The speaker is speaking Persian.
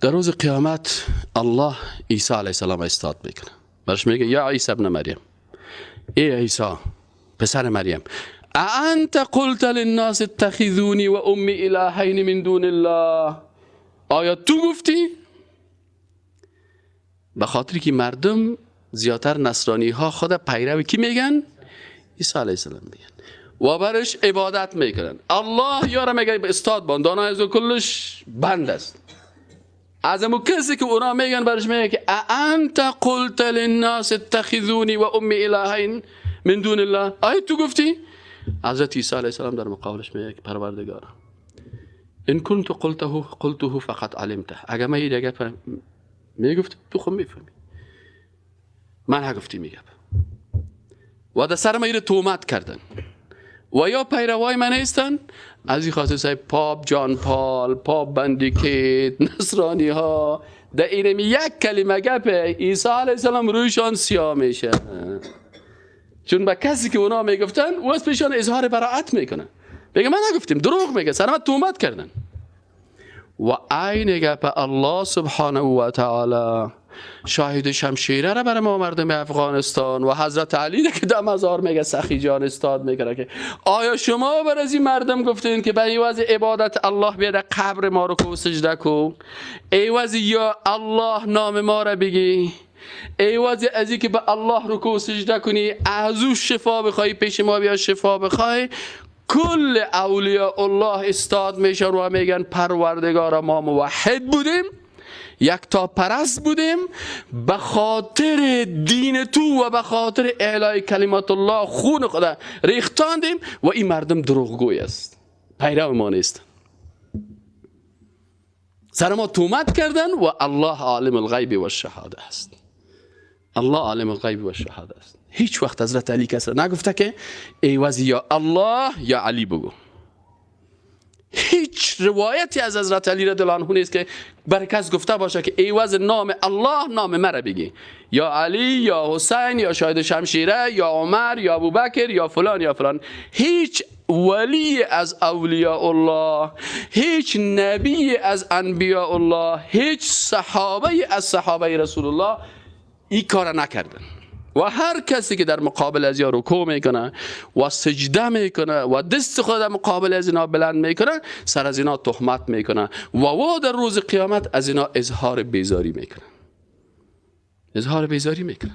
در روز قیامت الله عیسی علیه السلام استاد میکنه، برش میگه یا عیسی ابن مریم، ای عیسی پسر مریم، اانت قلت للناس اتخذونی و امی الهین من دون الله، آیا تو گفتی؟ به خاطری که مردم زیادتر نصرانی ها خود پیرو کی میگن؟ عیسی علیه السلام میگن و برش عبادت میکنن. الله یارو میگه استاد بان دانای از کلش بند است. از امو کسی که اونا میگن برش میگه که انت قلت للناس اتخذونی و امی الهین من دون الله، آیا تو گفتی؟ حضرت عیسی علیه السلام در مقابلش میگه که پروردگارم ان كنت قلته فقط علمته، اگر من این دیگه میگفت تو خود میفهمی، من ها گفتی میگم. و در سر ما این تومت کردن و یا پیروای من هستن، از این خاطر سای پاپ جان پال، پاپ بندیکیت، نصرانی ها در اینم یک کلمه گپ عیسی علیه السلام رویشان سیاه میشه، چون به کسی که اونا میگفتن و از پیشان اظهار براعت میکنن، بگه من نگفتیم، دروغ میگه، سر ما تومت کردن. و عین گپ الله سبحانه و تعالی شاهد شمشیره را برای ما مردم افغانستان و حضرت علی که در مزار میگه سخی جان استاد میگه که آیا شما بر از این مردم گفتین که به عوض عبادت الله بیاد قبر ما رو کو سجده کو، عوض یا الله نام ما را بگی، عوض از این که به الله رکوع سجده کنی از او شفا بخوای، پیش ما بیا شفا بخوای، کل اولیاء الله استاد میشن و میگن پروردگار ما موحد بودیم، یک تا پرست بودیم، به خاطر دین تو و به خاطر اعلای کلمات الله خون خدا ریختاندیم و این مردم دروغگوی است، پیرو ما نیست. سر ما تومت کردن و الله عالم الغیب و الشهاده است. الله عالم الغیب و شهاده است. هیچ وقت حضرت علی کس نگفته که ایواز یا الله یا علی بگو. هیچ روایتی از حضرت علی رضی الله عنه نیست که بر کس گفته باشه که ایواز نام الله نام مرا بگی، یا علی یا حسین یا شاهد شمشیره یا عمر یا ابوبکر یا فلان یا فلان. هیچ ولی از اولیاء الله، هیچ نبی از انبیاء الله، هیچ صحابه از صحابه رسول الله این کار نکردن. و هر کسی که در مقابل از یا رکوع میکنه و سجده میکنه و دست خود در مقابل از اینا بلند میکنه، سر از اینا تهمت میکنه و در روز قیامت از اینا اظهار بیزاری میکنه، اظهار بیزاری میکنه.